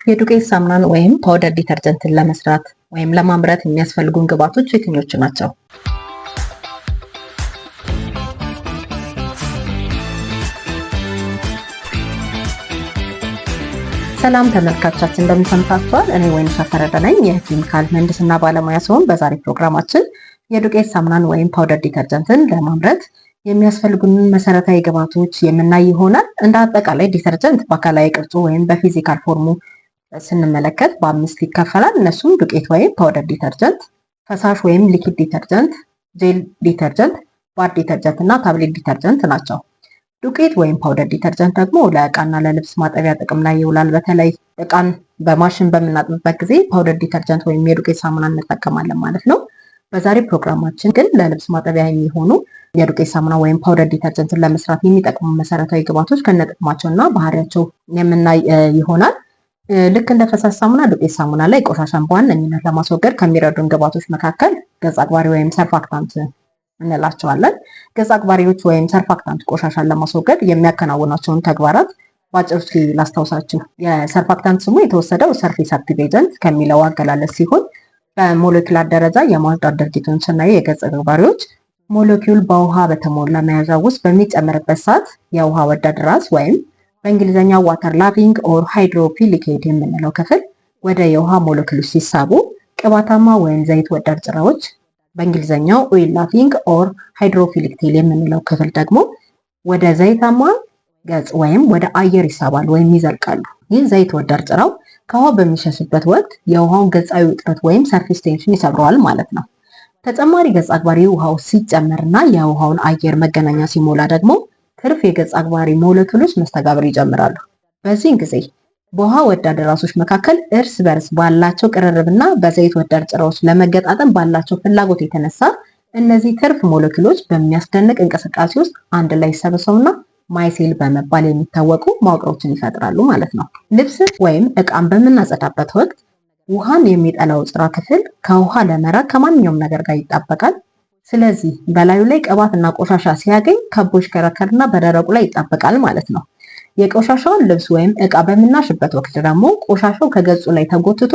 የዱቄት ሳሙናን ወይም ፓውደር ዲተርጀንትን ለመስራት ወይም ለማምረት የሚያስፈልጉን ግብዓቶች የትኞቹ ናቸው? ሰላም ተመልካቾቻችን እንደምን ሰንብታችኋል? እኔ ወይንሸት ፈረደ ነኝ የኬሚካል ምህንድስና ባለሙያ ሲሆን በዛሬ ፕሮግራማችን የዱቄት ሳሙናን ወይም ፓውደር ዲተርጀንትን ለማምረት የሚያስፈልጉን መሰረታዊ ግብዓቶች የምናይ ይሆናል። እንደ አጠቃላይ ዲተርጀንት በአካላዊ ቅርጹ ወይም በፊዚካል ፎርሙ ስንመለከት በአምስት ይከፈላል። እነሱም ዱቄት ወይም ፓውደር ዲተርጀንት፣ ፈሳሽ ወይም ሊኪድ ዲተርጀንት፣ ጄል ዲተርጀንት፣ ባር ዲተርጀንት እና ታብሌት ዲተርጀንት ናቸው። ዱቄት ወይም ፓውደር ዲተርጀንት ደግሞ ለእቃና ለልብስ ማጠቢያ ጥቅም ላይ ይውላል። በተለይ እቃን በማሽን በምናጥብበት ጊዜ ፓውደር ዲተርጀንት ወይም የዱቄት ሳሙና እንጠቀማለን ማለት ነው። በዛሬ ፕሮግራማችን ግን ለልብስ ማጠቢያ የሚሆኑ የዱቄት ሳሙና ወይም ፓውደር ዲተርጀንትን ለመስራት የሚጠቅሙ መሰረታዊ ግብዓቶች ከነጥቅማቸው እና ባህሪያቸው የምናይ ይሆናል። ልክ እንደ ፈሳሽ ሳሙና ዱቄት ሳሙና ላይ ቆሻሻን በዋነኝነት ለማስወገድ ከሚረዱን ግብዓቶች መካከል ገጽ አግባሪ ወይም ሰርፋክታንት እንላቸዋለን። ገጽ አግባሪዎች ወይም ሰርፋክታንት ቆሻሻን ለማስወገድ የሚያከናውናቸውን ተግባራት በአጭሩ ላስታውሳችሁ። የሰርፋክታንት ስሙ የተወሰደው ሰርፌስ አክቲቭ ኤጀንት ከሚለው አገላለጽ ሲሆን በሞሌኪውላር ደረጃ የማጽዳት ድርጊቱን ስናይ የገጽ አግባሪዎች ሞሌኪውል በውሃ በተሞላ መያዣ ውስጥ በሚጨመርበት ሰዓት የውሃ ወዳድ ራስ ወይም በእንግሊዝኛ ዋተር ላቪንግ ኦር ሃይድሮፊሊኬት የምንለው ክፍል ወደ የውሃ ሞለኪውሎች ሲሳቡ፣ ቅባታማ ወይም ዘይት ወዳድ ጭራዎች በእንግሊዝኛው ኦይል ላቪንግ ኦር ሃይድሮፊሊክ ቴል የምንለው ክፍል ደግሞ ወደ ዘይታማ ገጽ ወይም ወደ አየር ይሳባል ወይም ይዘልቃሉ። ይህ ዘይት ወዳድ ጭራው ከውሃ በሚሸሽበት ወቅት የውሃውን ገጻዊ ውጥረት ወይም ሰርፌስ ቴንሽን ይሰብረዋል ማለት ነው። ተጨማሪ ገጽ አግባሪ ውሃው ሲጨመርና የውሃውን አየር መገናኛ ሲሞላ ደግሞ ትርፍ የገጽ አግባሪ ሞለኪውሎች መስተጋብር ይጀምራሉ። በዚህን ጊዜ በውሃ ወዳድ ራሶች መካከል እርስ በርስ ባላቸው ቅርርብና በዘይት ወዳድ ጭራዎች ለመገጣጠም ባላቸው ፍላጎት የተነሳ እነዚህ ትርፍ ሞለኪውሎች በሚያስደንቅ እንቅስቃሴ ውስጥ አንድ ላይ ይሰበሰቡና ማይሴል በመባል የሚታወቁ መዋቅሮችን ይፈጥራሉ ማለት ነው። ልብስ ወይም እቃን በምናጸዳበት ወቅት ውሃን የሚጠላው ጭራ ክፍል ከውሃ ለመራቅ ከማንኛውም ነገር ጋር ይጣበቃል። ስለዚህ በላዩ ላይ ቅባትና ቆሻሻ ሲያገኝ ከቦ ይሽከረከርና በደረቁ ላይ ይጣበቃል ማለት ነው። የቆሻሻውን ልብስ ወይም እቃ በምናሽበት ወቅት ደግሞ ቆሻሻው ከገጹ ላይ ተጎትቶ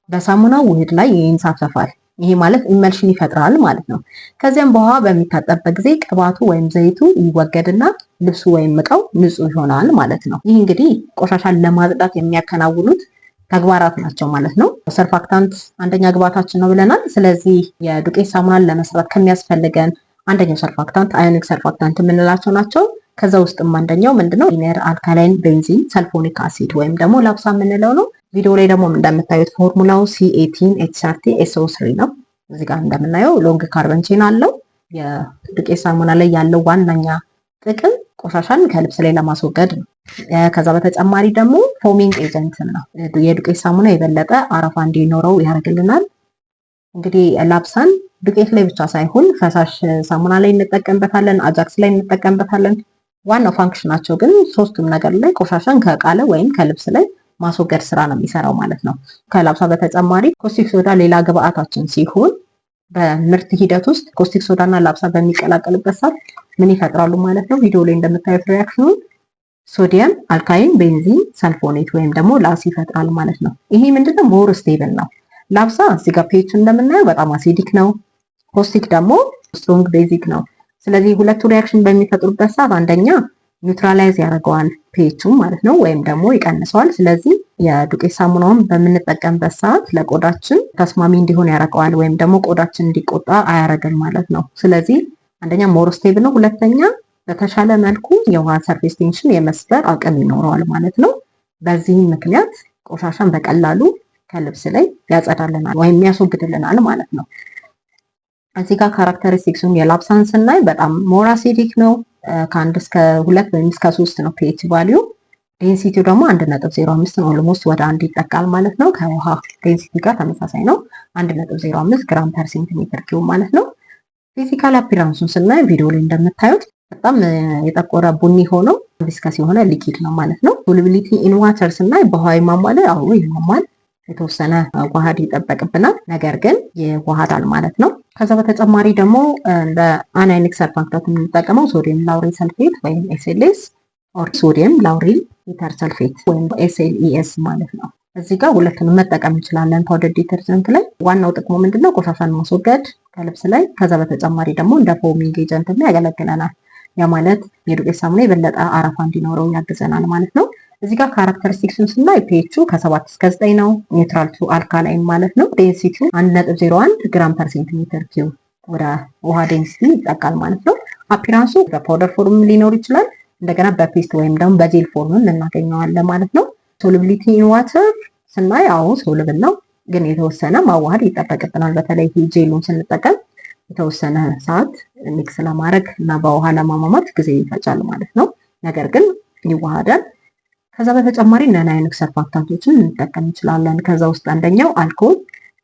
በሳሙናው ውህድ ላይ ይንሳፈፋል። ይሄ ማለት ኢመልሽን ይፈጥራል ማለት ነው። ከዚያም በውሃ በሚታጠብበት ጊዜ ቅባቱ ወይም ዘይቱ ይወገድና ልብሱ ወይም እቃው ንጹህ ይሆናል ማለት ነው። ይህ እንግዲህ ቆሻሻን ለማጽዳት የሚያከናውኑት ተግባራት ናቸው ማለት ነው። ሰርፋክታንት አንደኛ ግብዓታችን ነው ብለናል። ስለዚህ የዱቄት ሳሙናን ለመስራት ከሚያስፈልገን አንደኛው ሰርፋክታንት አዮኒክ ሰርፋክታንት የምንላቸው ናቸው። ከዛ ውስጥም አንደኛው ምንድነው ኢነር አልካላይን ቤንዚን ሰልፎኒክ አሲድ ወይም ደግሞ ላብሳ የምንለው ነው። ቪዲዮ ላይ ደግሞ እንደምታዩት ፎርሙላው C18H30SO3 ነው። እዚህ ጋር እንደምናየው ሎንግ ካርበን ቼን አለው። የዱቄት ሳሙና ላይ ያለው ዋናኛ ጥቅም ቆሻሻን ከልብስ ላይ ለማስወገድ ነው። ከዛ በተጨማሪ ደግሞ ፎሚንግ ኤጀንት ነው። የዱቄት ሳሙና የበለጠ አረፋ እንዲኖረው ያደርግልናል። እንግዲህ ላብሳን ዱቄት ላይ ብቻ ሳይሆን ፈሳሽ ሳሙና ላይ እንጠቀምበታለን፣ አጃክስ ላይ እንጠቀምበታለን። ዋናው ፋንክሽናቸው ግን ሶስቱም ነገር ላይ ቆሻሻን ከእቃ ላይ ወይም ከልብስ ላይ ማስወገድ ስራ ነው የሚሰራው ማለት ነው። ከላብሳ በተጨማሪ ኮስቲክ ሶዳ ሌላ ግብአታችን ሲሆን በምርት ሂደት ውስጥ ኮስቲክ ሶዳ እና ላብሳ በሚቀላቀልበት ሰዓት ምን ይፈጥራሉ ማለት ነው? ቪዲዮ ላይ እንደምታዩት ሪያክሽኑን ሶዲየም አልካይን ቤንዚን ሰልፎኔት ወይም ደግሞ ላስ ይፈጥራል ማለት ነው። ይሄ ምንድነው ሞር ስቴብል ነው። ላብሳ እዚህ ጋር ፔቹ እንደምናየው በጣም አሲዲክ ነው። ኮስቲክ ደግሞ ስትሮንግ ቤዚክ ነው። ስለዚህ ሁለቱ ሪያክሽን በሚፈጥሩበት ሰዓት አንደኛ ኒውትራላይዝ ያደርገዋል ፔቹ ማለት ነው ወይም ደግሞ ይቀንሰዋል። ስለዚህ የዱቄት ሳሙናውን በምንጠቀምበት ሰዓት ለቆዳችን ተስማሚ እንዲሆን ያደርገዋል ወይም ደግሞ ቆዳችን እንዲቆጣ አያደርግም ማለት ነው። ስለዚህ አንደኛ ሞር ስቴብል ነው፣ ሁለተኛ በተሻለ መልኩ የውሃ ሰርፌስ ቴንሽን የመስበር አቅም ይኖረዋል ማለት ነው። በዚህም ምክንያት ቆሻሻን በቀላሉ ከልብስ ላይ ያጸዳልናል ወይም ያስወግድልናል ማለት ነው። እዚህ ጋር ካራክተሪስቲክሱን የላብሳን ስናይ በጣም ሞር አሲዲክ ነው። ከ1 እስከ 2 ወይም እስከ 3 ነው ፒኤች ቫልዩ። ዴንሲቲው ደግሞ 1.05 ነው። ኦልሞስት ወደ 1 ይጠቃል ማለት ነው። ከውሃ ዴንሲቲ ጋር ተመሳሳይ ነው። 1.05 ግራም ፐር ሴንቲሜትር ኪዩብ ማለት ነው። ፊዚካል አፒራንሱን ስናይ ቪዲዮ ላይ እንደምታዩት በጣም የጠቆረ ቡኒ ሆኖ ቪስከስ የሆነ ሊኪድ ነው ማለት ነው። ሶሉቢሊቲ ኢን ዋተር ስናይ በውሃ ይሟሟል። አዎ ይሟሟል። የተወሰነ ዋሃድ ይጠበቅብናል፣ ነገር ግን ይዋሃዳል ማለት ነው። ከዛ በተጨማሪ ደግሞ ለአናዮኒክ ሰርፋክታንት የምንጠቀመው ሶዲየም ላውሪል ሰልፌት ወይም ኤስኤልኤስ ኦር ሶዲየም ላውሪል ኢተር ሰልፌት ወይም ኤስኤልኢኤስ ማለት ነው። እዚህ ጋር ሁለቱንም መጠቀም እንችላለን። ፓውደር ዲተርጀንት ላይ ዋናው ጥቅሙ ምንድነው? ቆሻሻን ማስወገድ ከልብስ ላይ። ከዛ በተጨማሪ ደግሞ እንደ ፎሚንግ ኤጀንት ያገለግለናል። ያ ማለት የዱቄት ሳሙና የበለጠ አረፋ እንዲኖረው ያግዘናል ማለት ነው። እዚህ ጋር ካራክተሪስቲክሱን ስናይ ፒኤቹ ከ7 እስከ 9 ነው። ኒውትራል ቱ አልካላይን ማለት ነው። ዴንሲቲው 1.01 ግራም ፐር ሴንቲሜትር ኪዩብ ወደ ውሃ ዴንሲቲ ይጠቃል ማለት ነው። አፒራንሱ በፓውደር ፎርም ሊኖር ይችላል። እንደገና በፔስት ወይም ደግሞ በጄል ፎርም እናገኘዋለን ማለት ነው። ሶሉቢሊቲ ኢን ዋተር ስናይ ሶሉብል ነው፣ ግን የተወሰነ ማዋሃድ ይጠበቅብናል። በተለይ ጄሉን ስንጠቀም የተወሰነ ሰዓት ሚክስ ለማድረግ እና በውሃ ለማሟሟት ጊዜ ይፈጃል ማለት ነው። ነገር ግን ይዋሃዳል። ከዛ በተጨማሪ ናይኖክ ሰርፋክታንቶችን እንጠቀም እንችላለን። ከዛ ውስጥ አንደኛው አልኮል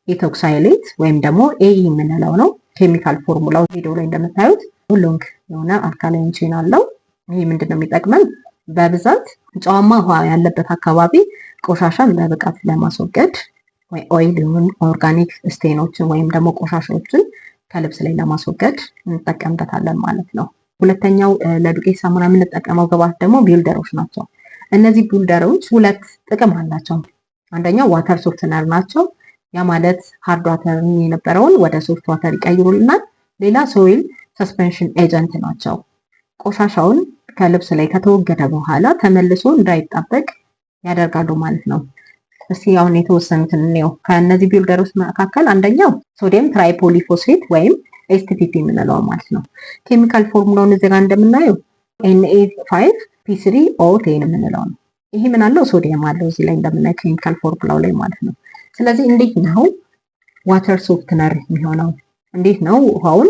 ኢቶክሳይሌት ወይም ደግሞ ኤኢ የምንለው ነው። ኬሚካል ፎርሙላው ቪዲዮ ላይ እንደምታዩት ሎንግ የሆነ አልካላይን ቼን አለው። ይህ ምንድነው የሚጠቅመን? በብዛት ጨዋማ ውሃ ያለበት አካባቢ ቆሻሻን በብቃት ለማስወገድ ኦይል ይሁን ኦርጋኒክ ስቴኖችን ወይም ደግሞ ቆሻሻዎችን ከልብስ ላይ ለማስወገድ እንጠቀምበታለን ማለት ነው። ሁለተኛው ለዱቄት ሳሙና የምንጠቀመው ግብአት ደግሞ ቢልደሮች ናቸው። እነዚህ ቢልደሮች ሁለት ጥቅም አላቸው። አንደኛው ዋተር ሶፍትነር ናቸው። ያ ማለት ሃርድ ዋተር የነበረውን ወደ ሶፍት ዋተር ይቀይሩልናል። ሌላ ሶይል ሰስፔንሽን ኤጀንት ናቸው። ቆሻሻውን ከልብስ ላይ ከተወገደ በኋላ ተመልሶ እንዳይጣበቅ ያደርጋሉ ማለት ነው። እስቲ አሁን የተወሰኑትን እንየው። ከእነዚህ ቢልደሮች መካከል አንደኛው ሶዲየም ትራይፖሊፎስፌት ወይም ኤስቲፒፒ የምንለው ማለት ነው። ኬሚካል ፎርሙላውን እዚህ ጋር እንደምናየው Na5P3O10 የምንለው ነው። ይሄ ምን አለው? ሶዲየም አለው እዚህ ላይ እንደምናየው ኬሚካል ፎርሙላው ላይ ማለት ነው። ስለዚህ እንዴት ነው ዋተር ሶፍትነር የሚሆነው? እንዴት ነው ውሃውን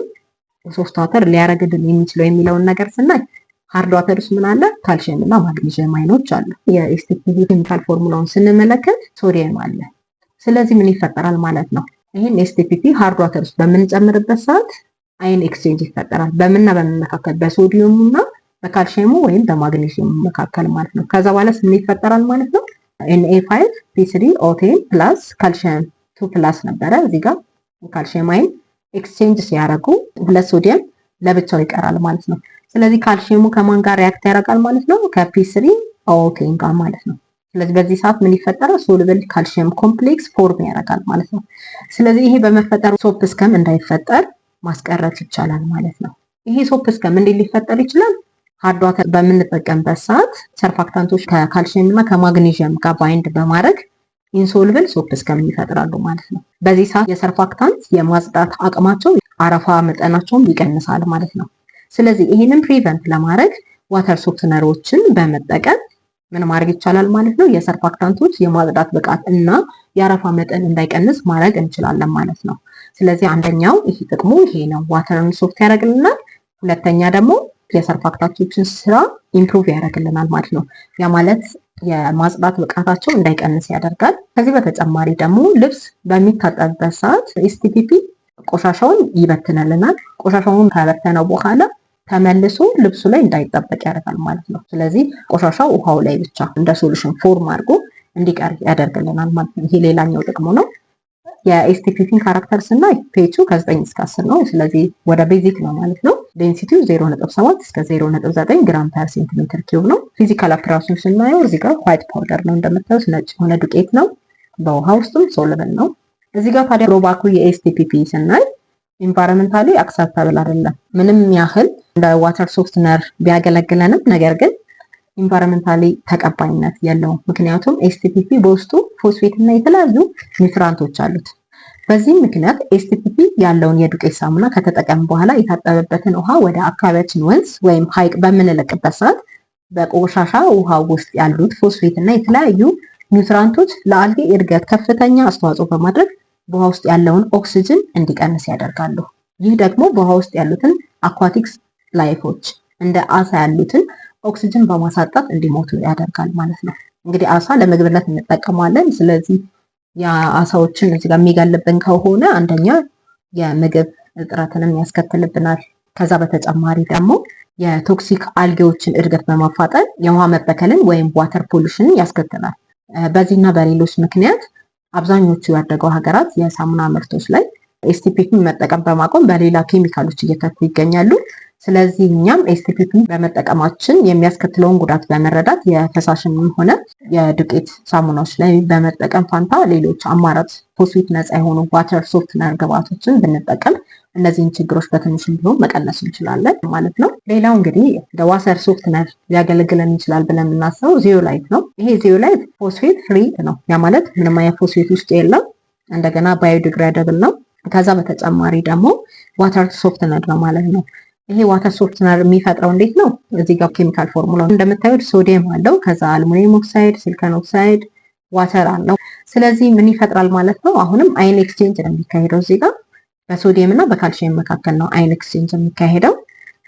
ሶፍት ዋተር ሊያደርግልን የሚችለው የሚለውን ነገር ስናይ ሃርድ ዋተር ውስጥ ምን አለ? ካልሽየም እና ማግኒዥየም አይኖች አሉ። የኤስቲፒፒ ኬሚካል ፎርሙላውን ስንመለከት ሶዲየም አለ። ስለዚህ ምን ይፈጠራል ማለት ነው? ይህን ኤስቲፒፒ ሃርድ ዋተር ውስጥ በምንጨምርበት ሰዓት አይን ኤክስቼንጅ ይፈጠራል። በምንና በምን መካከል? በሶዲየሙ እና በካልሽየሙ ወይም በማግኒዥየሙ መካከል ማለት ነው። ከዛ በኋላ ምን ይፈጠራል ማለት ነው? Na5P3O10 ፕላስ ካልሽየም 2 ፕላስ ነበረ። እዚህ ጋር ካልሽየም አይን ኤክስቼንጅ ሲያደርጉ ሁለት ሶዲየም ለብቻው ይቀራል ማለት ነው። ስለዚህ ካልሽየሙ ከማን ጋር ሪያክት ያደርጋል ማለት ነው? ከP3O10 ጋር ማለት ነው። ስለዚህ በዚህ ሰዓት ምን ይፈጠራል? ሶሉብል ካልሽየም ኮምፕሌክስ ፎርም ያደርጋል ማለት ነው። ስለዚህ ይሄ በመፈጠሩ ሶፕ ስከም እንዳይፈጠር ማስቀረት ይቻላል ማለት ነው። ይሄ ሶፕ ስከም እንዴት ሊፈጠር ይችላል? ሃርድ ዋተር በምንጠቀምበት ሰዓት ሰርፋክታንቶች ከካልሽየም እና ከማግኒዥየም ጋር ባይንድ በማድረግ ኢንሶልብል ሶፕ ስከም ይፈጥራሉ ማለት ነው። በዚህ ሰዓት የሰርፋክታንት የማጽዳት አቅማቸው አረፋ መጠናቸውን ይቀንሳል ማለት ነው። ስለዚህ ይሄንን ፕሪቨንት ለማድረግ ዋተር ሶፍትነሮችን በመጠቀም ምን ማድረግ ይቻላል ማለት ነው? የሰርፋክታንቶች የማጽዳት ብቃት እና የአረፋ መጠን እንዳይቀንስ ማድረግ እንችላለን ማለት ነው። ስለዚህ አንደኛው ይሄ ጥቅሙ ይሄ ነው፣ ዋተርን ሶፍት ያደርግልናል። ሁለተኛ ደግሞ የሰርፋክታንቶችን ስራ ኢምፕሩቭ ያደርግልናል ማለት ነው። ያ ማለት የማጽዳት ብቃታቸው እንዳይቀንስ ያደርጋል። ከዚህ በተጨማሪ ደግሞ ልብስ በሚታጠብበት ሰዓት ኤስቲፒፒ ቆሻሻውን ይበትንልናል። ቆሻሻውን ከበተነው በኋላ ተመልሶ ልብሱ ላይ እንዳይጠበቅ ያደርጋል ማለት ነው። ስለዚህ ቆሻሻው ውሃው ላይ ብቻ እንደ ሶሉሽን ፎርም አድርጎ እንዲቀር ያደርግልናል ማለት ነው። ይሄ ሌላኛው ጥቅሙ ነው። የኤስቲፒፒን ካራክተር ስናይ ፔቹ ከ9 እስከ 10 ነው። ስለዚህ ወደ ቤዚክ ነው ማለት ነው። ዴንሲቲው 0.7 እስከ 0.9 ግራም ፐር ሴንቲሜትር ኪዩብ ነው። ፊዚካል አፒራንሱን ስናየው እዚህ ጋር ዋይት ፓውደር ነው እንደምታዩት፣ ነጭ የሆነ ዱቄት ነው። በውሃ ውስጥም ሶሉብል ነው። እዚህ ጋር ታዲያ ድሮባኩ የኤስቲፒፒ ስናይ ኢንቫይሮንመንታሊ አክሰፕታብል አይደለም። ምንም ያህል እንደ ዋተር ሶፍትነር ቢያገለግለንም ነገር ግን ኢንቫይሮንመንታሊ ተቀባይነት የለውም። ምክንያቱም ኤስቲፒፒ በውስጡ ፎስፌት እና የተለያዩ ኒውትራንቶች አሉት። በዚህም ምክንያት ኤስቲፒፒ ያለውን የዱቄት ሳሙና ከተጠቀም በኋላ የታጠበበትን ውሃ ወደ አካባቢያችን ወንዝ ወይም ሐይቅ በምንለቅበት ሰዓት በቆሻሻ ውሃ ውስጥ ያሉት ፎስፌት እና የተለያዩ ኒውትራንቶች ለአልጌ እድገት ከፍተኛ አስተዋጽኦ በማድረግ በውሃ ውስጥ ያለውን ኦክሲጅን እንዲቀንስ ያደርጋሉ። ይህ ደግሞ በውሃ ውስጥ ያሉትን አኳቲክስ ላይፎች እንደ አሳ ያሉትን ኦክሲጅን በማሳጣት እንዲሞቱ ያደርጋል ማለት ነው። እንግዲህ አሳ ለምግብነት እንጠቀመዋለን። ስለዚህ የአሳዎችን እዚህ ጋር የሚገልብን ከሆነ አንደኛ የምግብ እጥረትንም ያስከትልብናል። ከዛ በተጨማሪ ደግሞ የቶክሲክ አልጌዎችን እድገት በማፋጠን የውሃ መበከልን ወይም ዋተር ፖሉሽንን ያስከትላል። በዚህና በሌሎች ምክንያት አብዛኞቹ ያደገው ሀገራት የሳሙና ምርቶች ላይ ኤስቲፒፒ መጠቀም በማቆም በሌላ ኬሚካሎች እየተኩ ይገኛሉ። ስለዚህ እኛም ኤስቲፒፒ በመጠቀማችን የሚያስከትለውን ጉዳት በመረዳት የፈሳሽም ሆነ የዱቄት ሳሙናዎች ላይ በመጠቀም ፋንታ ሌሎች አማራጭ ፎስፌት ነፃ የሆኑ ዋተር ሶፍትነር ግብዓቶችን ብንጠቀም እነዚህን ችግሮች በትንሹ ቢሆን መቀነስ እንችላለን ማለት ነው። ሌላው እንግዲህ ዋተር ሶፍትነር ሊያገለግለን ይችላል ብለን የምናስበው ዚዮላይት ነው። ይሄ ዚዮላይት ፎስፌት ፍሪ ነው። ያ ማለት ምንም አይነት ፎስፌት ውስጥ የለም። እንደገና ባዮዲግራደብል ነው። ከዛ በተጨማሪ ደግሞ ዋተር ሶፍትነር ነው ማለት ነው። ይሄ ዋተር ሶፍትነር የሚፈጥረው እንዴት ነው? እዚህ ጋር ኬሚካል ፎርሙላ እንደምታዩት ሶዲየም አለው፣ ከዛ አልሙኒየም ኦክሳይድ፣ ሲሊከን ኦክሳይድ፣ ዋተር አለው። ስለዚህ ምን ይፈጥራል ማለት ነው? አሁንም አይን ኤክስቼንጅ ነው የሚካሄደው። እዚህ ጋር በሶዲየም እና በካልሲየም መካከል ነው አይን ኤክስቼንጅ የሚካሄደው፣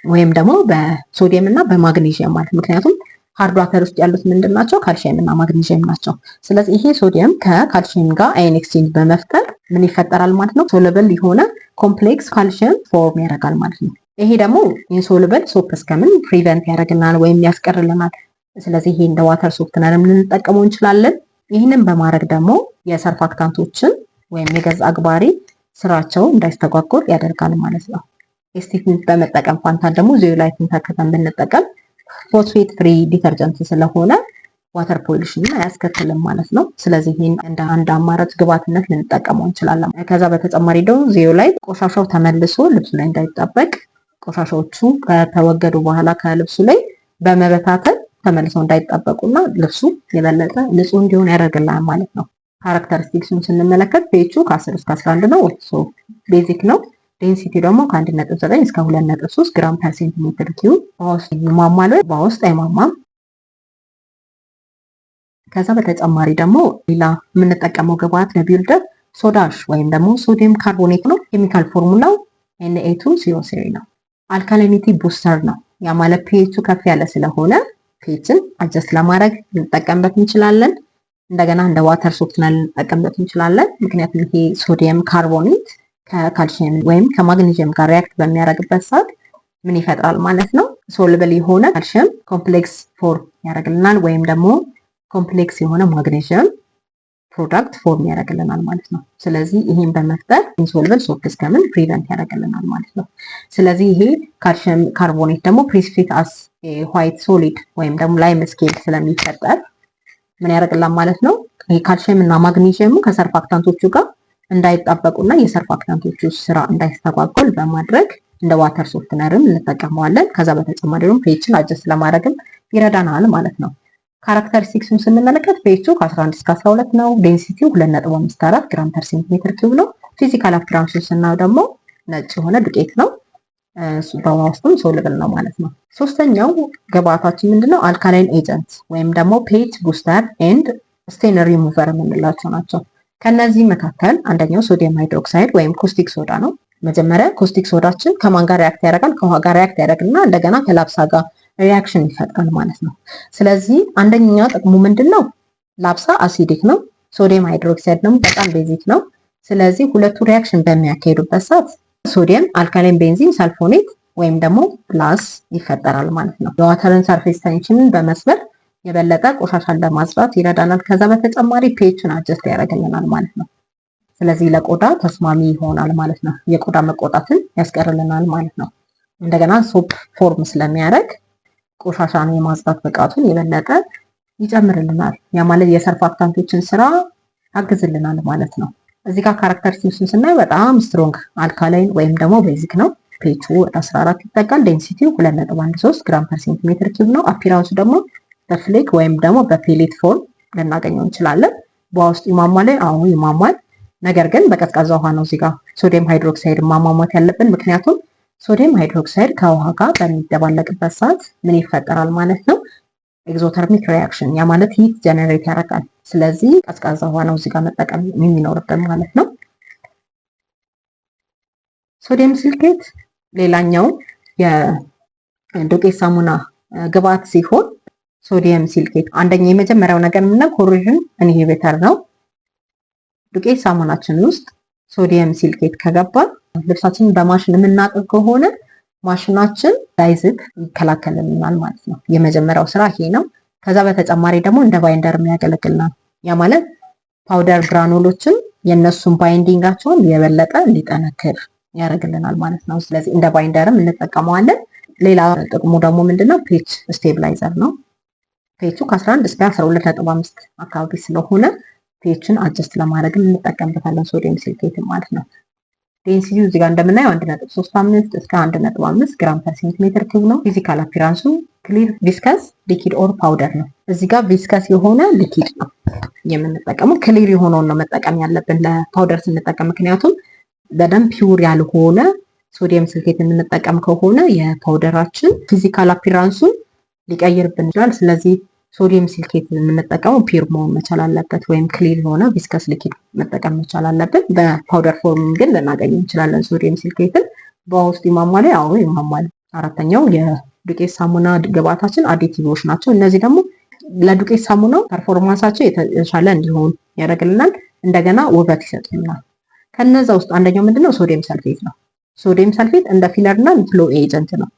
ወይም ደግሞ በሶዲየም እና በማግኔዥየም ማለት ምክንያቱም ሃርድ ዋተር ውስጥ ያሉት ምንድን ናቸው? ካልሲየም እና ማግኔዥየም ናቸው። ስለዚህ ይሄ ሶዲየም ከካልሲየም ጋር አይን ኤክስቼንጅ በመፍጠር ምን ይፈጠራል ማለት ነው? ሶሉብል የሆነ ኮምፕሌክስ ካልሲየም ፎርም ያደርጋል ማለት ነው። ይሄ ደግሞ ኢንሶሉብል ሶፕ እስከምን ፕሪቨንት ያደርግልናል ወይም ያስቀርልናል። ስለዚህ ይሄ እንደ ዋተር ሶፍትነር ልንጠቀመው እንችላለን። ይህንን በማድረግ ደግሞ የሰርፋክታንቶችን ወይም የገጽ አግባሪ ስራቸው እንዳይስተጓጎል ያደርጋል ማለት ነው። ኤስቲፒን በመጠቀም ፋንታ ደግሞ ዚዮላይትን ተክተን ብንጠቀም ፎስፌት ፍሪ ዲተርጀንት ስለሆነ ዋተር ፖሊሽን አያስከትልም ማለት ነው። ስለዚህ ይህን እንደ አንድ አማራጭ ግብዓትነት ልንጠቀመው እንችላለን። ከዛ በተጨማሪ ደግሞ ዚዮላይት ቆሻሻው ተመልሶ ልብሱ ላይ እንዳይጣበቅ ቆሻሻዎቹ ከተወገዱ በኋላ ከልብሱ ላይ በመበታተን ተመልሰው እንዳይጣበቁና ልብሱ የበለጠ ንጹህ እንዲሆን ያደርግልናል ማለት ነው። ካራክተሪስቲክሱን ስንመለከት ፔቹ ከ10 እስከ 11 ነው። ቤዚክ ነው። ዴንሲቲ ደግሞ ከ1.9 እስከ 2.3 ግራም ፐር ሴንቲሜትር ኪዩብ። በውስጥ ይሟሟል ወይ በውስጥ አይሟሟም። ከዛ በተጨማሪ ደግሞ ሌላ የምንጠቀመው ግብዓት ለቢልደር ሶዳሽ ወይም ደግሞ ሶዲየም ካርቦኔት ነው። ኬሚካል ፎርሙላው Na2CO3 ነው። አልካሊኒቲ ቡስተር ነው። ያ ማለት ፒኤቹ ከፍ ያለ ስለሆነ ፒኤችን አጀስት ለማድረግ ልንጠቀምበት እንችላለን። እንደገና እንደ ዋተር ሶፍትነር ልንጠቀምበት እንችላለን። ምክንያቱም ይሄ ሶዲየም ካርቦኔት ከካልሲየም ወይም ከማግኔዥየም ጋር ሪያክት በሚያደርግበት ሰዓት ምን ይፈጥራል ማለት ነው? ሶሉብል የሆነ ካልሲየም ኮምፕሌክስ ፎርም ያደርግልናል ወይም ደግሞ ኮምፕሌክስ የሆነ ማግኔዥየም ፕሮዳክት ፎርም ያደርግልናል ማለት ነው። ስለዚህ ይሄን በመፍጠር ኢንሶሉብል ሶፕ እስከምን ፕሪቨንት ያደርግልናል ማለት ነው። ስለዚህ ይሄ ካልሲየም ካርቦኔት ደግሞ ፕሪሲፒቴት አስ ዋይት ሶሊድ ወይም ደግሞ ላይም ስኬል ስለሚፈጠር ምን ያደርግልናል ማለት ነው? ይሄ ካልሲየም እና ማግኔዥየሙ ከሰርፋክታንቶቹ ጋር እንዳይጣበቁና የሰርፋክታንቶቹ ስራ እንዳይስተጓጎል በማድረግ እንደ ዋተር ሶፍትነርም እንጠቀመዋለን። ከዛ በተጨማሪ ደግሞ ፔችን አጀስት ለማድረግም ይረዳናል ማለት ነው። ካራክተሪስቲክሱን ስንመለከት ፔቹ ከ11 እስከ 12 ነው። ዴንሲቲው 2.54 ግራም ፐር ሴንቲሜትር ኪዩብ ነው። ፊዚካል አፒራንሱን ስናየው ደግሞ ነጭ የሆነ ዱቄት ነው። በውሃ ውስጥም ሶሉብል ነው ማለት ነው። ሶስተኛው ግብዓታችን ምንድነው? አልካላይን ኤጀንት ወይም ደግሞ ፔች ቡስተር ኤንድ ስቴን ሪሙቨር የምንላቸው ናቸው። ከነዚህ መካከል አንደኛው ሶዲየም ሃይድሮክሳይድ ወይም ኮስቲክ ሶዳ ነው። መጀመሪያ ኮስቲክ ሶዳችን ከማን ጋር ሪያክት ያደርጋል? ከውሃ ጋር ሪያክት ያደርግና እንደገና ከላብሳ ጋር ሪያክሽን ይፈጥራል ማለት ነው። ስለዚህ አንደኛ ጥቅሙ ምንድነው? ላብሳ አሲዲክ ነው። ሶዲየም ሃይድሮክሳይድ ደግሞ በጣም ቤዚክ ነው። ስለዚህ ሁለቱ ሪያክሽን በሚያካሂዱበት ሰዓት ሶዲየም አልካላይን ቤንዚን ሰልፎኔት ወይም ደግሞ ፕላስ ይፈጠራል ማለት ነው። የዋተርን ሰርፌስ ቴንሽንን በመስበር የበለጠ ቆሻሻን ለማጽዳት ይረዳናል። ከዛ በተጨማሪ ፒኤችን አጀስት ያደርግልናል ማለት ነው። ስለዚህ ለቆዳ ተስማሚ ይሆናል ማለት ነው። የቆዳ መቆጣትን ያስቀርልናል ማለት ነው። እንደገና ሶፕ ፎርም ስለሚያደርግ ቆሻሻን የማጽዳት ብቃቱን የበለጠ ይጨምርልናል። ያ ማለት የሰርፋክታንቶችን ስራ ያግዝልናል ማለት ነው። እዚህ ጋር ካራክተሪስቲክሱን ስናይ በጣም ስትሮንግ አልካላይን ወይም ደግሞ ቤዚክ ነው። ፔቹ ወደ 14 ይጠጋል። ዴንሲቲው 2.13 ግራም ፐር ሴንቲሜትር ኪዩብ ነው። አፒራንሱ ደግሞ በፍሌክ ወይም ደግሞ በፔሌት ፎርም ልናገኘው እንችላለን። በውሃ ውስጥ ይሟሟል? አዎ ይሟሟል። ነገር ግን በቀዝቃዛ ውሃ ነው እዚህ ጋር ሶዲየም ሃይድሮክሳይድ ማሟሟት ያለብን። ምክንያቱም ሶዲየም ሃይድሮክሳይድ ከውሃ ጋር በሚደባለቅበት ሰዓት ምን ይፈጠራል ማለት ነው? ኤግዞተርሚክ ሪያክሽን፣ ያ ማለት ሂት ጀነሬት ያደርጋል። ስለዚህ ቀዝቃዛ ውሃ ነው እዚህ ጋር መጠቀም የሚኖርብን ማለት ነው። ሶዲየም ሲልኬት ሌላኛው የዱቄት ሳሙና ግብዓት ሲሆን ሶዲየም ሲልኬት አንደኛ የመጀመሪያው ነገር ምንድነው? ኮሮዥን ኢንሂቢተር ነው። ዱቄት ሳሙናችን ውስጥ ሶዲየም ሲልኬት ከገባ ልብሳችንን በማሽን የምናጥብ ከሆነ ማሽናችን እንዳይዝግ ይከላከልልናል ማለት ነው። የመጀመሪያው ስራ ይሄ ነው። ከዛ በተጨማሪ ደግሞ እንደ ባይንደር የሚያገለግልናል። ያ ማለት ፓውደር ግራኑሎችን የነሱን ባይንዲንጋቸውን የበለጠ እንዲጠነክር ያደርግልናል ማለት ነው። ስለዚህ እንደ ባይንደርም እንጠቀመዋለን። ሌላ ጥቅሙ ደግሞ ምንድነው? ፒኤች ስቴብላይዘር ነው። ፒኤቹ ከ11 እስከ 12.5 አካባቢ ስለሆነ ፒኤችን አጀስት ለማድረግ እንጠቀምበታለን ሶዲየም ሲልኬት ማለት ነው። ዴንሲቲው እዚህ ጋር እንደምናየው 1.35 እስከ 1.5 ግራም ፐር ሴንቲሜትር ኪዩብ ነው። ፊዚካል አፒራንሱ ክሊር ቪስከስ ሊኪድ ኦር ፓውደር ነው። እዚህ ጋር ቪስከስ የሆነ ሊኪድ ነው የምንጠቀመው። ክሊር የሆነውን ነው መጠቀም ያለብን ለፓውደር ስንጠቀም፣ ምክንያቱም በደንብ ፒውር ያልሆነ ሶዲየም ሲልኬት የምንጠቀም ከሆነ የፓውደራችን ፊዚካል አፒራንሱን ሊቀይርብን ይችላል። ስለዚህ ሶዲየም ሲልኬት የምንጠቀመው ፒር መሆን መቻል አለበት፣ ወይም ክሊር የሆነ ቪስከስ ሊኪድ መጠቀም መቻል አለብን። በፓውደር ፎርም ግን ልናገኝ እንችላለን ሶዲየም ሲልኬትን። በውስጥ ይሟሟል? አዎ ይሟሟል። አራተኛው የዱቄት ሳሙና ግብአታችን አዲቲቮች ናቸው። እነዚህ ደግሞ ለዱቄት ሳሙናው ፐርፎርማንሳቸው የተሻለ እንዲሆን ያደርግልናል፣ እንደገና ውበት ይሰጡናል። ከነዛ ውስጥ አንደኛው ምንድነው? ሶዲየም ሰልፌት ነው። ሶዲየም ሰልፌት እንደ ፊለር እና ፍሎ ኤጀንት ነው።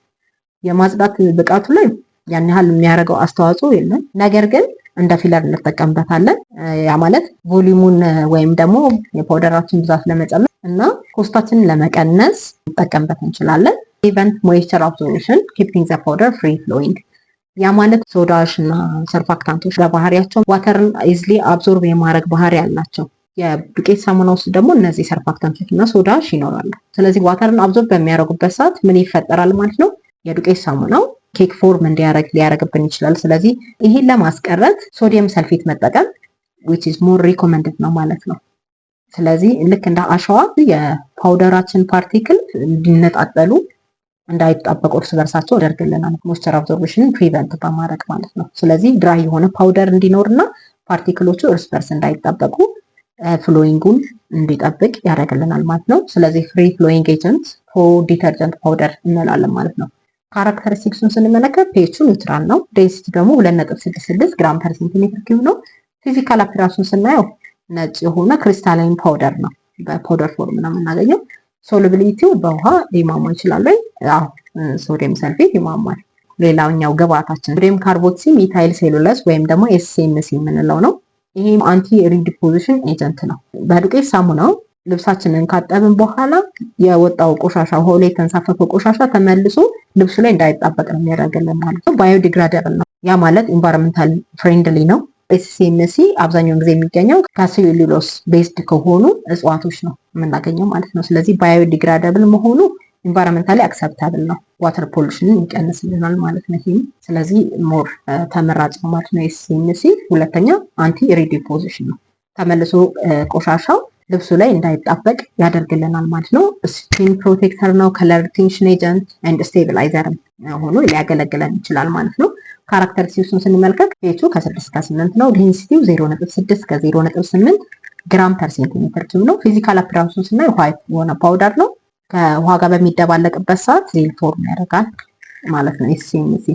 የማጽዳት ብቃቱ ላይ ያን ያህል የሚያደርገው አስተዋጽኦ የለም። ነገር ግን እንደ ፊለር እንጠቀምበታለን። ያ ማለት ቮሊዩሙን ወይም ደግሞ የፓውደራችን ብዛት ለመጨመር እና ኮስታችንን ለመቀነስ እንጠቀምበት እንችላለን። ኢቨንት ሞይስቸር አብዞርፕሽን ኪፒንግ ዘ ፓውደር ፍሪ ፍሎዊንግ። ያ ማለት ሶዳዎች እና ሰርፋክታንቶች በባህሪያቸው ዋተርን ኢዝሊ አብዞርብ የማድረግ ባህሪ ያላቸው፣ የዱቄት ሳሙና ውስጥ ደግሞ እነዚህ ሰርፋክታንቶች እና ሶዳዎች ይኖራሉ። ስለዚህ ዋተርን አብዞርብ በሚያደርጉበት ሰዓት ምን ይፈጠራል ማለት ነው? የዱቄት ሳሙናው ኬክ ፎርም ሊያደርግብን ይችላል። ስለዚህ ይህን ለማስቀረት ሶዲየም ሰልፌት መጠቀም which is more recommended ነው ማለት ነው። ስለዚህ ልክ እንደ አሸዋ የፓውደራችን ፓርቲክል እንዲነጣጠሉ እንዳይጣበቁ እርስ በርሳቸው ያደርግልናል፣ ሞይስቸር አብዞርፕሽንን ፕሪቨንት በማድረግ ማለት ነው። ስለዚህ ድራይ የሆነ ፓውደር እንዲኖርና ፓርቲክሎቹ እርስ በርስ እንዳይጣበቁ ፍሎዊንጉን እንዲጠብቅ ያደርግልናል ማለት ነው። ስለዚህ ፍሪ ፍሎዊንግ ኤጀንት ፎር ዲተርጀንት ፓውደር እንላለን ማለት ነው። ካራክተሪስቲክሱን ስንመለከት ፒኤቹ ኒውትራል ነው። ዴንሲቲ ደግሞ 2.66 ግራም ፐር ሴንቲሜትር ኪዩብ ነው። ፊዚካል አፒራንሱን ስናየው ነጭ የሆነ ክሪስታላይን ፓውደር ነው። በፓውደር ፎርም ነው የምናገኘው። ሶሉቢሊቲው በውሃ ሊሟሟ ይችላል ወይ? አዎ፣ ሶዲየም ሰልፌት ይሟሟል። ሌላኛው ግብአታችን ሶዲየም ካርቦክሲ ሚታይል ሴሉለስ ወይም ደግሞ ኤስኤምሲ የምንለው ነው። ይሄም አንቲ ሪዲፖዚሽን ኤጀንት ነው። በዱቄት ሳሙናው ልብሳችንን ካጠብን በኋላ የወጣው ቆሻሻ ውሃ ላይ የተንሳፈፈው ቆሻሻ ተመልሶ ልብሱ ላይ እንዳይጣበቅ ነው የሚያደርግልን ማለት ነው። ባዮዲግራደብል ነው። ያ ማለት ኢንቫይሮንመንታል ፍሬንድሊ ነው። ኤስኤምሲ አብዛኛውን ጊዜ የሚገኘው ከሴሉሎስ ቤዝድ ከሆኑ እጽዋቶች ነው የምናገኘው ማለት ነው። ስለዚህ ባዮዲግራደብል መሆኑ ኢንቫይሮንመንታሊ አክሰፕታብል ነው። ዋተር ፖሉሽንን ይቀንስልናል ማለት ነው። ይህም ስለዚህ ሞር ተመራጭ ነው ማለት ነው ኤስኤምሲ። ሁለተኛ አንቲ ሪዲፖዚሽን ነው። ተመልሶ ቆሻሻው ልብሱ ላይ እንዳይጣበቅ ያደርግልናል ማለት ነው። ስኪን ፕሮቴክተር ነው። ከለር ሪቴንሽን ኤጀንት ኤንድ ስቴቢላይዘር ሆኖ ሊያገለግለን ይችላል ማለት ነው። ካራክተሪስቲክሱን ስንመለከት ፒኤቹ ከ6 እስከ 8 ነው። ዴንሲቲው 0.6 እስከ 0.8 ግራም ፐር ሴንቲሜትር ኪዩብ ነው። ፊዚካል አፒራንሱን ስናይ ዋይት የሆነ ፓውደር ነው። ከውሃ ጋር በሚደባለቅበት ሰዓት ዜል ፎርም ያደርጋል ማለት ነው ኤስኤምሲ።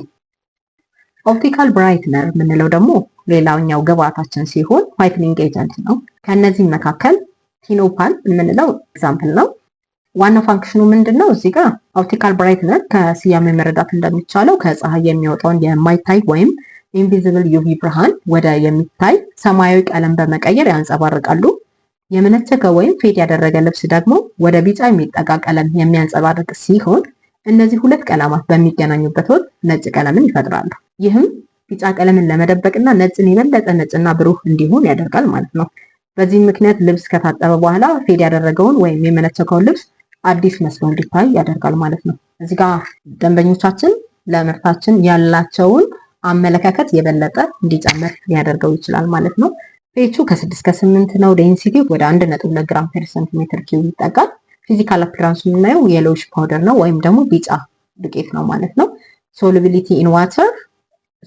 ኦፕቲካል ብራይትነር የምንለው ደግሞ ሌላኛው ግብአታችን ሲሆን ዋይትኒንግ ኤጀንት ነው። ከእነዚህ መካከል ቲኖፓል የምንለው ኤግዛምፕል ነው። ዋናው ፋንክሽኑ ምንድን ነው? እዚህ ጋር ኦፕቲካል ብራይትነር ከስያሜ መረዳት እንደሚቻለው ከፀሐይ የሚወጣውን የማይታይ ወይም ኢንቪዚብል ዩቪ ብርሃን ወደ የሚታይ ሰማያዊ ቀለም በመቀየር ያንጸባርቃሉ። የመነቸከ ወይም ፌድ ያደረገ ልብስ ደግሞ ወደ ቢጫ የሚጠጋ ቀለም የሚያንጸባርቅ ሲሆን እነዚህ ሁለት ቀለማት በሚገናኙበት ወቅት ነጭ ቀለምን ይፈጥራሉ። ይህም ቢጫ ቀለምን ለመደበቅና ነጭን የበለጠ ነጭና ብሩህ እንዲሆን ያደርጋል ማለት ነው። በዚህ ምክንያት ልብስ ከታጠበ በኋላ ፌድ ያደረገውን ወይም የመነቸከውን ልብስ አዲስ መስሎ እንዲታይ ያደርጋል ማለት ነው። እዚህ ጋር ደንበኞቻችን ለምርታችን ያላቸውን አመለካከት የበለጠ እንዲጨምር ሊያደርገው ይችላል ማለት ነው። ፒኤቹ ከ6 እስከ 8 ነው። ዴንሲቲ ወደ 1.2 ግራም ፐር ሴንቲሜትር ኪዩብ ይጠጋል። ፊዚካል አፒራንሱ የምናየው የሎሽ ፓውደር ነው ወይም ደግሞ ቢጫ ዱቄት ነው ማለት ነው። ሶሉቢሊቲ ኢን ዋተር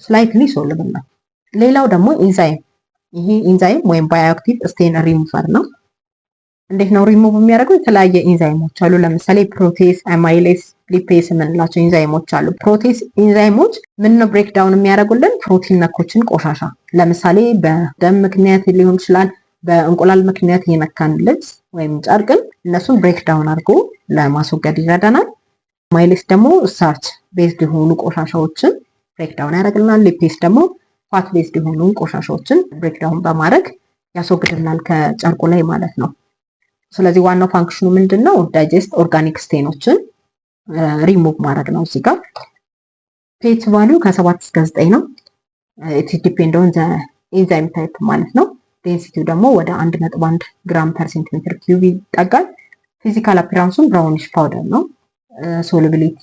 ስላይትሊ ሶሉብል ነው። ሌላው ደግሞ ኢንዛይም፣ ይሄ ኢንዛይም ወይም ባዮአክቲቭ ስቴን ሪሙቨር ነው። እንዴት ነው ሪሙቭ የሚያደርገው? የተለያየ ኢንዛይሞች አሉ። ለምሳሌ ፕሮቴስ፣ አማይሌስ፣ ሊፔስ የምንላቸው ኢንዛይሞች አሉ። ፕሮቴስ ኢንዛይሞች ምን ነው ብሬክ ዳውን የሚያደርጉልን? ፕሮቲን ነኮችን ቆሻሻ፣ ለምሳሌ በደም ምክንያት ሊሆን ይችላል፣ በእንቁላል ምክንያት የነካን ልብስ ወይም ጨርቅን እነሱን ብሬክ ዳውን አድርጎ ለማስወገድ ይረዳናል። አማይሌስ ደግሞ ስታርች ቤዝድ የሆኑ ቆሻሻዎችን ብሬክ ዳውን ያደርግልናል። ሊፔስ ደግሞ ፋት ቤዝድ የሆኑ ቆሻሻዎችን ብሬክ ዳውን በማድረግ ያስወግድልናል ከጨርቁ ላይ ማለት ነው። ስለዚህ ዋናው ፋንክሽኑ ምንድን ነው? ዳይጀስት ኦርጋኒክ ስቴኖችን ሪሙቭ ማድረግ ነው። እዚህ ጋር ፒኤች ቫልዩ ከ7 እስከ 9 ነው። ኢት ዲፔንድ ኦን ዘ ኤንዛይም ታይፕ ማለት ነው። ዴንሲቲው ደግሞ ወደ 1.1 ግራም ፐር ሴንቲሜትር ኪዩብ ይጠጋል። ፊዚካል አፒራንሱም ብራውኒሽ ፓውደር ነው። ሶሉቢሊቲ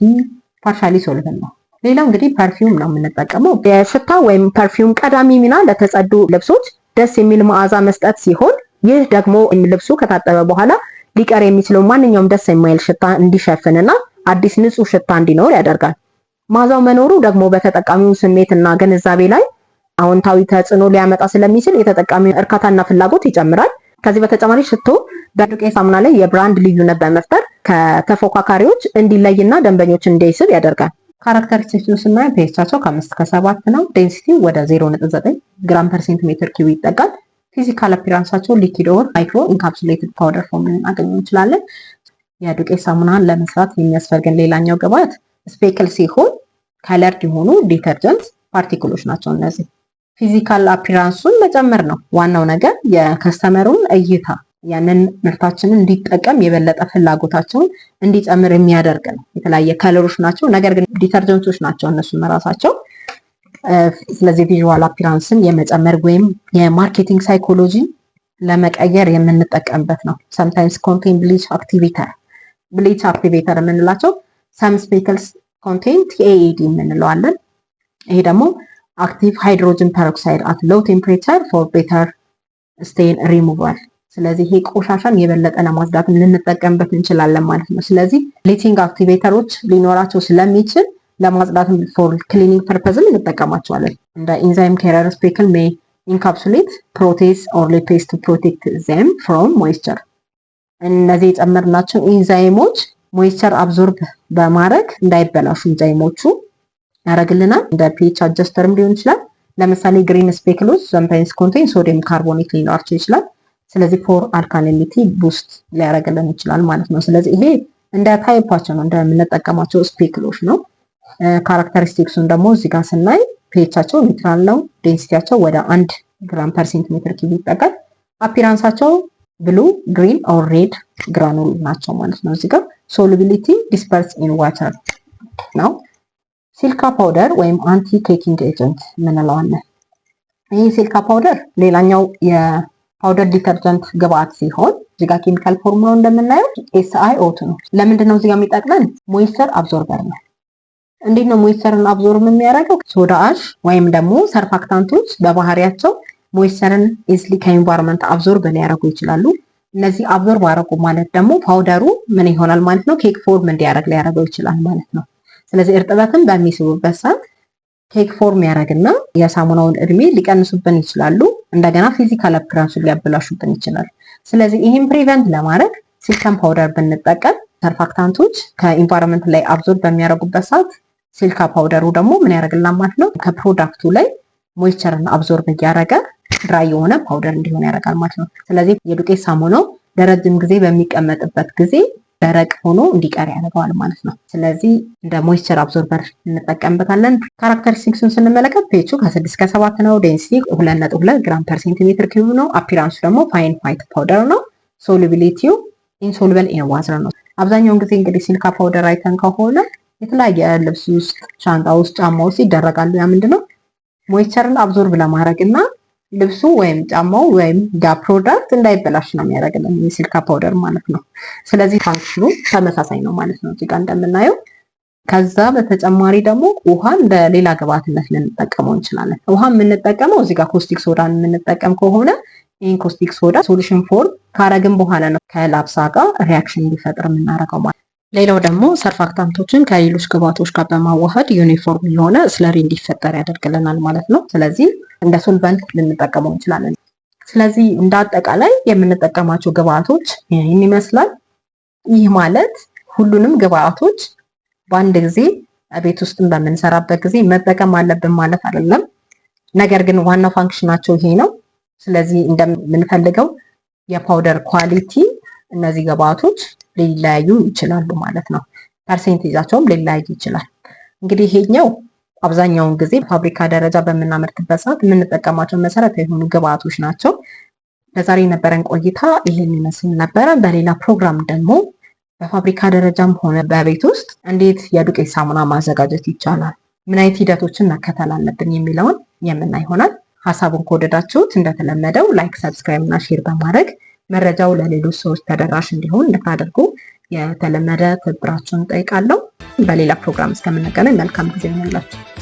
ፓርሻሊ ሶሉብል ነው። ሌላው እንግዲህ ፐርፊውም ነው የምንጠቀመው። የሽታ ወይም ፐርፊውም ቀዳሚ ሚና ለተጸዱ ልብሶች ደስ የሚል መዓዛ መስጠት ሲሆን ይህ ደግሞ ልብሱ ከታጠበ በኋላ ሊቀር የሚችለው ማንኛውም ደስ የማይል ሽታ እንዲሸፍንና አዲስ ንጹህ ሽታ እንዲኖር ያደርጋል። መዓዛው መኖሩ ደግሞ በተጠቃሚው ስሜትና ግንዛቤ ላይ አዎንታዊ ተጽዕኖ ሊያመጣ ስለሚችል የተጠቃሚው እርካታና ፍላጎት ይጨምራል። ከዚህ በተጨማሪ ሽቶ በዱቄት ሳሙና ላይ የብራንድ ልዩነት በመፍጠር ከተፎካካሪዎች እንዲለይና ደንበኞች እንዲስብ ያደርጋል። ካራክተሪስቲክሱን ስናይ ፒኤቻቸው ከ5 እስከ 7 ነው። ዴንሲቲ ወደ 0.9 ግራም ፐር ሴንቲሜትር ኪዩብ ይጠጋል። ፊዚካል አፒራንሳቸው ሊኪድ ኦር ማይክሮ ኢንካፕሱሌትድ ፓውደር ፎርም ልናገኘው እንችላለን። የዱቄት ሳሙናን ለመስራት የሚያስፈልገን ሌላኛው ግብዓት ስፔክል ሲሆን ከለርድ የሆኑ ዲተርጀንት ፓርቲክሎች ናቸው። እነዚህ ፊዚካል አፒራንሱን መጨመር ነው ዋናው ነገር፣ የከስተመሩን እይታ ያንን ምርታችንን እንዲጠቀም የበለጠ ፍላጎታቸውን እንዲጨምር የሚያደርግ ነው። የተለያየ ከለሮች ናቸው፣ ነገር ግን ዲተርጀንቶች ናቸው እነሱም ራሳቸው። ስለዚህ ቪዥዋል አፒራንስን የመጨመር ወይም የማርኬቲንግ ሳይኮሎጂ ለመቀየር የምንጠቀምበት ነው። ሰምታይምስ ኮንቴን ብሊች አክቲቬተር የምንላቸው ሰም ስፔክልስ ኮንቴን ቲኤኢዲ የምንለዋለን። ይሄ ደግሞ አክቲቭ ሃይድሮጅን ፐሮክሳይድ አት ሎው ቴምፕሬቸር ፎር ቤተር ስቴን ሪሙቫል። ስለዚህ ይሄ ቆሻሻን የበለጠ ለማጽዳትም ልንጠቀምበት እንችላለን ማለት ነው። ስለዚህ ብሊቺንግ አክቲቬተሮች ሊኖራቸው ስለሚችል ለማጽዳትም ፎር ክሊኒንግ ፐርፐዝም እንጠቀማቸዋለን። እንደ ኢንዛይም ካሪየር ስፔክል ሜይ ኢንካፕሱሌት ፕሮቴዝ ኦር ሊፔዝ ቱ ፕሮቴክት ዘም ፍሮም ሞይስቸር። እነዚህ የጨመርናቸው ኢንዛይሞች ሞይስቸር አብዞርብ በማድረግ እንዳይበላሹ ኢንዛይሞቹ ያደርግልናል። እንደ ፒኤች አጀስተርም ሊሆን ይችላል። ለምሳሌ ግሪን ስፔክሎች sometimes contain ሶዲየም ካርቦኔት ሊኖራቸው ይችላል። ስለዚህ ፎር አልካሊኒቲ ቡስት ሊያደርግልን ይችላል ማለት ነው። ስለዚህ ይሄ እንደ ታይፓቸው ነው እንደምንጠቀማቸው ስፔክሎች ነው። ካራክተሪስቲክሱን ደግሞ እዚህ ጋር ስናይ ፒኤቻቸው ኒውትራል ነው። ዴንሲቲያቸው ወደ 1 ግራም ፐር ሴንቲሜትር ኪዩብ ይጠጋል። አፒራንሳቸው ብሉ፣ ግሪን ኦር ሬድ ግራኑል ናቸው ማለት ነው። እዚህ ጋር ሶሉቢሊቲ ዲስፐርስ ኢን ዋተር ነው። ሲልካ ፓውደር ወይም አንቲ ኬኪንግ ኤጀንት የምንለዋለን። ይህ ሲልካ ፓውደር ሌላኛው የፓውደር ዲተርጀንት ግብአት ሲሆን እዚህ ጋር ኬሚካል ፎርሙላው እንደምናየው SiO2 ነው። ለምንድን ነው እዚህ ጋር የሚጠቅመን? ሞይስቸር አብዞርበር ነው። እንዴት ነው ሞይስቸርን አብዞርብ የሚያደርገው? ሶዳ አሽ ወይም ደግሞ ሰርፋክታንቶች በባህሪያቸው ሞይስቸርን ኢዝሊ ከኢንቫይሮንመንት አብዞርብ ሊያደርጉ ይችላሉ። እነዚህ አብዞርብ አደረጉ ማለት ደግሞ ፓውደሩ ምን ይሆናል ማለት ነው? ኬክ ፎርም እንዲያደርግ ሊያደርገው ይችላል ማለት ነው። ስለዚህ እርጥበትን በሚስቡበት ሰዓት ኬክ ፎርም ያደርግና የሳሙናውን እድሜ ሊቀንሱብን ይችላሉ። እንደገና ፊዚካል አፒራንሱን ሊያበላሹብን ይችላል። ስለዚህ ይህን ፕሪቨንት ለማድረግ ሲልከን ፓውደር ብንጠቀም ሰርፋክታንቶች ከኢንቫይሮንመንት ላይ አብዞርብ በሚያደርጉበት ሰዓት ሲልካ ፓውደሩ ደግሞ ምን ያደርግልናል ማለት ነው? ከፕሮዳክቱ ላይ ሞይስቸርን አብዞርብ እያደረገ ድራይ የሆነ ፓውደር እንዲሆን ያደርጋል ማለት ነው። ስለዚህ የዱቄት ሳሙናው ለረጅም ጊዜ በሚቀመጥበት ጊዜ ደረቅ ሆኖ እንዲቀር ያደርገዋል ማለት ነው። ስለዚህ እንደ ሞይስቸር አብዞርበር እንጠቀምበታለን። ካራክተሪስቲክሱን ስንመለከት ፒኤቹ ከ6 እስከ 7 ነው። ዴንሲቲ 2.2 ግራም ፐር ሴንቲሜትር ኪዩብ ነው። አፒራንሱ ደግሞ ፋይን ዋይት ፓውደር ነው። ሶሉቢሊቲው ኢንሶሉብል ኢን ዋተር ነው። አብዛኛውን ጊዜ እንግዲህ ሲልካ ፓውደር አይተን ከሆነ የተለያየ ልብስ ውስጥ፣ ሻንጣ ውስጥ፣ ጫማ ውስጥ ይደረጋሉ። ያ ምንድነው ሞይስቸርን አብዞርብ ለማድረግ እና ልብሱ ወይም ጫማው ወይም ያ ፕሮዳክት እንዳይበላሽ ነው የሚያደርግልን የሲልካ ፓውደር ማለት ነው። ስለዚህ ፋንክሽኑ ተመሳሳይ ነው ማለት ነው እዚህ ጋር እንደምናየው። ከዛ በተጨማሪ ደግሞ ውሃን እንደ ሌላ ግብአትነት ልንጠቀመው እንችላለን። ውሃ የምንጠቀመው እዚህ ጋር ኮስቲክ ሶዳን የምንጠቀም ከሆነ ይህን ኮስቲክ ሶዳ ሶሉሽን ፎርም ካረግን በኋላ ነው ከላብሳ ጋር ሪያክሽን እንዲፈጥር የምናደርገው ማለት ነው። ሌላው ደግሞ ሰርፋክታንቶችን ከሌሎች ግብአቶች ጋር በማዋሃድ ዩኒፎርም የሆነ ስለሪ እንዲፈጠር ያደርግልናል ማለት ነው። ስለዚህ እንደ ሶልቨንት ልንጠቀመው እንችላለን። ስለዚህ እንደ አጠቃላይ የምንጠቀማቸው ግብአቶች ይህን ይመስላል። ይህ ማለት ሁሉንም ግብአቶች በአንድ ጊዜ ቤት ውስጥም በምንሰራበት ጊዜ መጠቀም አለብን ማለት አይደለም። ነገር ግን ዋናው ፋንክሽናቸው ይሄ ነው። ስለዚህ እንደምንፈልገው የፓውደር ኳሊቲ እነዚህ ግብአቶች ሊለያዩ ይችላሉ ማለት ነው። ፐርሴንቴጃቸውም ሊለያይ ይችላል። እንግዲህ ይሄኛው አብዛኛውን ጊዜ ፋብሪካ ደረጃ በምናመርትበት ሰዓት የምንጠቀማቸው መሰረታዊ የሆኑ ግብአቶች ናቸው። ለዛሬ የነበረን ቆይታ ይህን ይመስል ነበረ። በሌላ ፕሮግራም ደግሞ በፋብሪካ ደረጃም ሆነ በቤት ውስጥ እንዴት የዱቄት ሳሙና ማዘጋጀት ይቻላል፣ ምን አይነት ሂደቶችን መከተል አለብን የሚለውን የምናይ ይሆናል። ሀሳቡን ከወደዳችሁት እንደተለመደው ላይክ፣ ሰብስክራይብ እና ሼር በማድረግ መረጃው ለሌሎች ሰዎች ተደራሽ እንዲሆን እንድታደርጉ የተለመደ ትብብራችሁን ጠይቃለሁ። በሌላ ፕሮግራም እስከምንገናኝ መልካም ጊዜ ይሁንላችሁ።